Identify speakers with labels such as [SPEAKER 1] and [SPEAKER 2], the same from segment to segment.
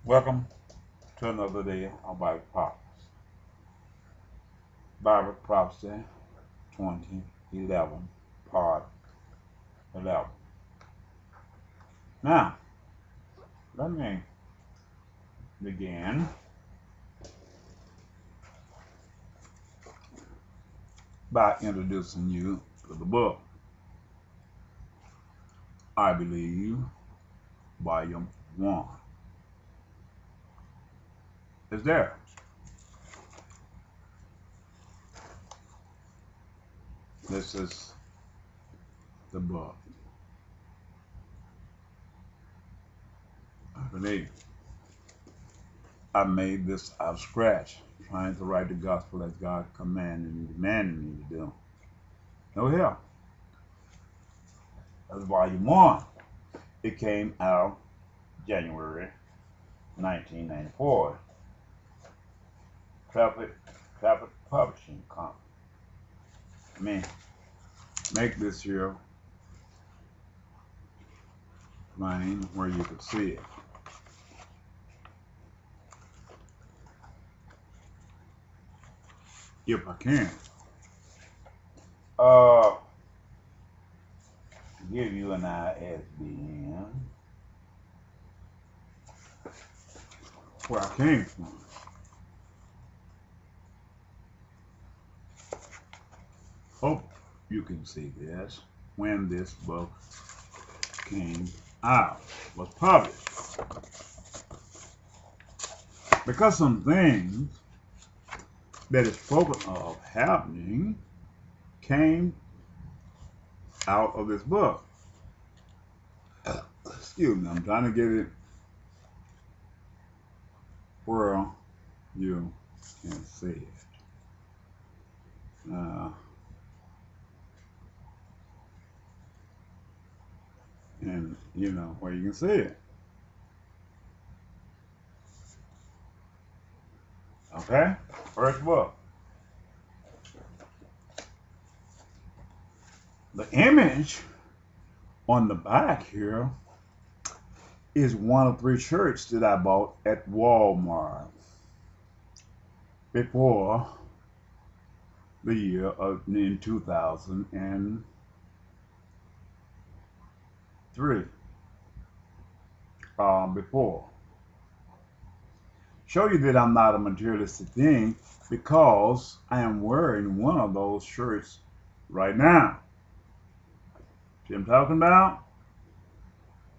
[SPEAKER 1] Welcome to another day of Bible Prophecy. Bible Prophecy 2011, Part 11. Now, let me begin by introducing you to the book. I Believe, Volume 1. It's there. This is the book. I believe. I made this out of scratch, trying to write the gospel as God commanded and demanded me to do. No help. That's Volume 1. It came out January 1994. Traffic Publishing Company. I mean, make this here plain where you could see it. If I can. Give you an ISBN where I came from. Hope you can see this when this book came out, was published. Because some things that is spoken of happening came out of this book. Excuse me, I'm trying to get it where you can see it. And you know where you can see it. Okay, first book. The image on the back here is one of 3 shirts that I bought at Walmart before the year of in 2003. Before. Show you that I'm not a materialistic thing because I am wearing one of those shirts right now. See what I'm talking about?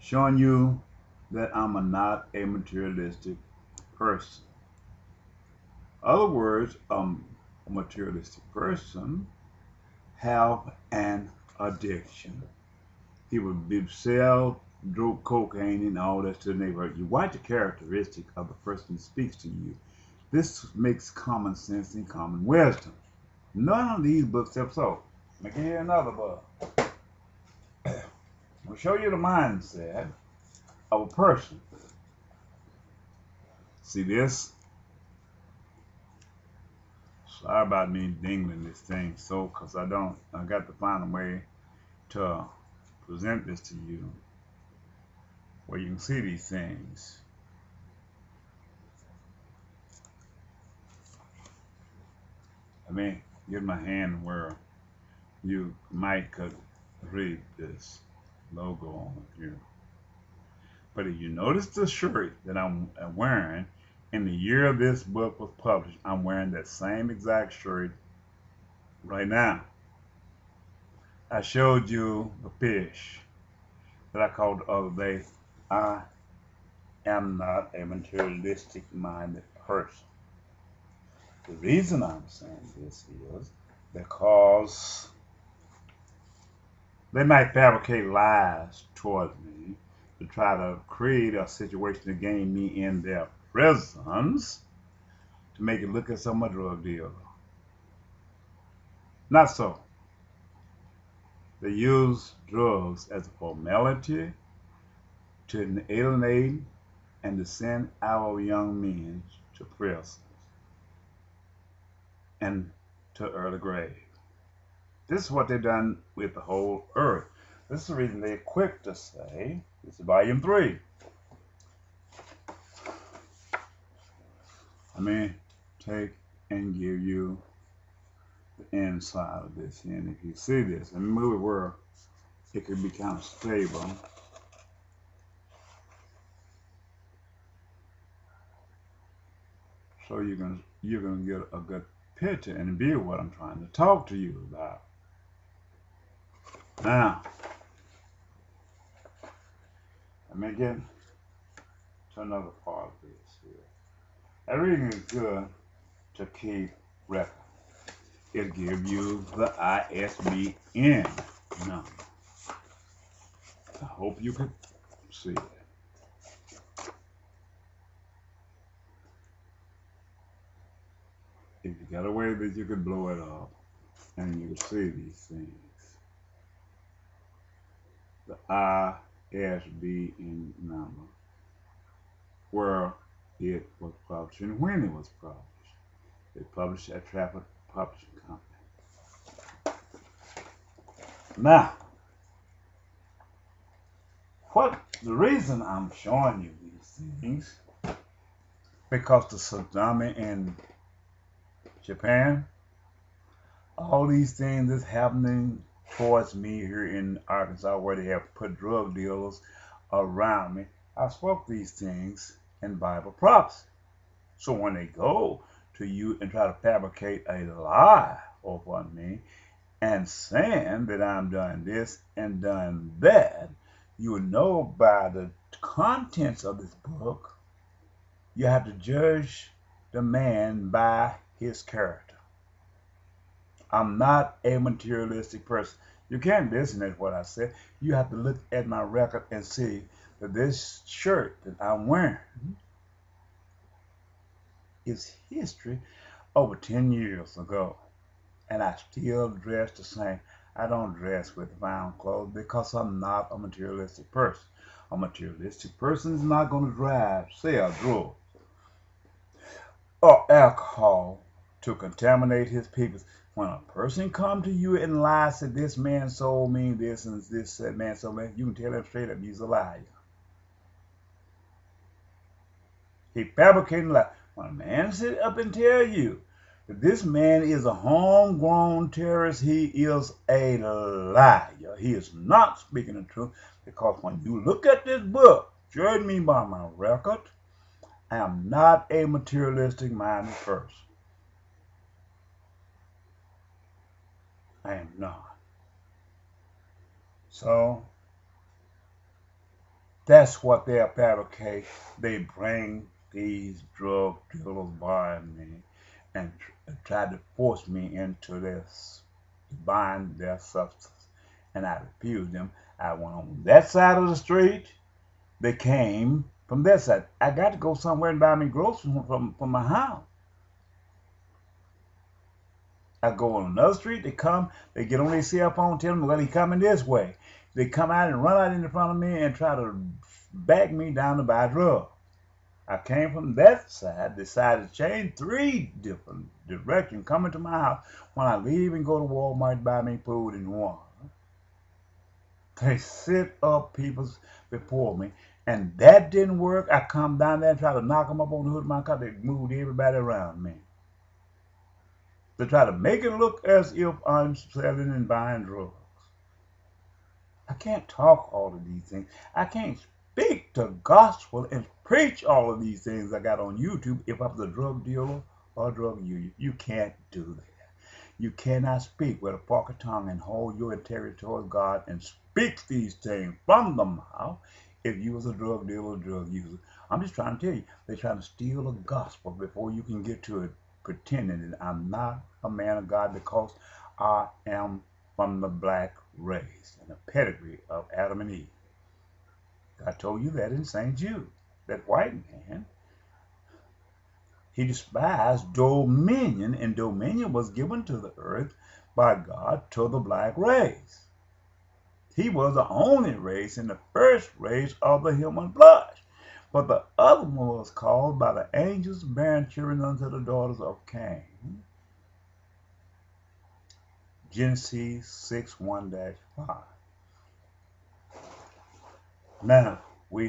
[SPEAKER 1] Showing you that I'm not a materialistic person. In other words, a materialistic person have an addiction. He would sell dope, cocaine, and all that to the neighborhood. You watch the characteristic of the person who speaks to you. This makes common sense and common wisdom. None of these books have so. Let me give you another book. I'll show you the mindset of a person. See this? Sorry about me dingling this thing because I got to find a way to present this to you where you can see these things. I mean, get my hand where you might could read this logo on here. But if you notice the shirt that I'm wearing, in the year this book was published, I'm wearing that same exact shirt right now. I showed you the fish that I called the other day. I am not a materialistic minded person. The reason I'm saying this is because they might fabricate lies towards me to try to create a situation to gain me in their presence to make it look as I'm a drug dealer. Not so. They use drugs as a formality to alienate and to send our young men to prison and to early grave. This is what they've done with the whole earth. This is the reason they're quick to say, this is volume 3. Let me take and give you the inside of this here. And if you see this, and move it where it could be kind of stable. So you're gonna get a good picture and view what I'm trying to talk to you about. Now, let me get to another part of this here. Everything is good to keep record. It'll give you the ISBN number. I hope you could see it. If you got a way that you could blow it up and you could see these things. The ISBN number, where it was published and when it was published. It published at Trafford Publishing Company. Now, the reason I'm showing you these things, because the tsunami in Japan, all these things that's happening towards me here in Arkansas, where they have put drug dealers around me, I spoke these things in Bible prophecy. So when they go to you and try to fabricate a lie upon me and saying that I'm done this and done that, you will know by the contents of this book, you have to judge the man by his character. I'm not a materialistic person. You can't listen to what I said. You have to look at my record and see that this shirt that I'm wearing is history over 10 years ago. And I still dress the same. I don't dress with fine clothes because I'm not a materialistic person. A materialistic person is not going to drive, sell drugs, or alcohol to contaminate his people. When a person come to you and lies, that this man sold me this and this man sold me, you can tell him straight up he's a liar. He fabricating lies. When a man sit up and tell you that this man is a homegrown terrorist, he is a liar. He is not speaking the truth, because when you look at this book, judge me by my record, I am not a materialistic minded person. I am not. So that's what they fabricate. They bring these drug dealers by me and try to force me into this, buying their substance. And I refused them. I went on that side of the street. They came from that side. I got to go somewhere and buy me groceries from my house. I go on another street, they come, they get on their cell phone, tell them, well, he's coming this way. They come out and run out in front of me and try to back me down to buy drugs. I came from that side, decided to change 3 different directions, coming to my house. When I leave and go to Walmart, buy me food and water, they sit up people before me, and that didn't work. I come down there and try to knock them up on the hood of my car. They moved everybody around me. They try to make it look as if I'm selling and buying drugs. I can't talk all of these things. I can't speak the gospel and preach all of these things I got on YouTube if I was a drug dealer or a drug user. You can't do that. You cannot speak with a forked tongue and hold your integrity towards God and speak these things from the mouth if you was a drug dealer or drug user. I'm just trying to tell you, they're trying to steal the gospel before you can get to it, pretending that I'm not a man of God because I am from the black race and the pedigree of Adam and Eve. I told you that in St. Jude. That white man, he despised dominion, and dominion was given to the earth by God to the black race. He was the only race and the first race of the human blood. But the other one was called by the angels bearing children unto the daughters of Cain. Genesis 6:1-5. Now, we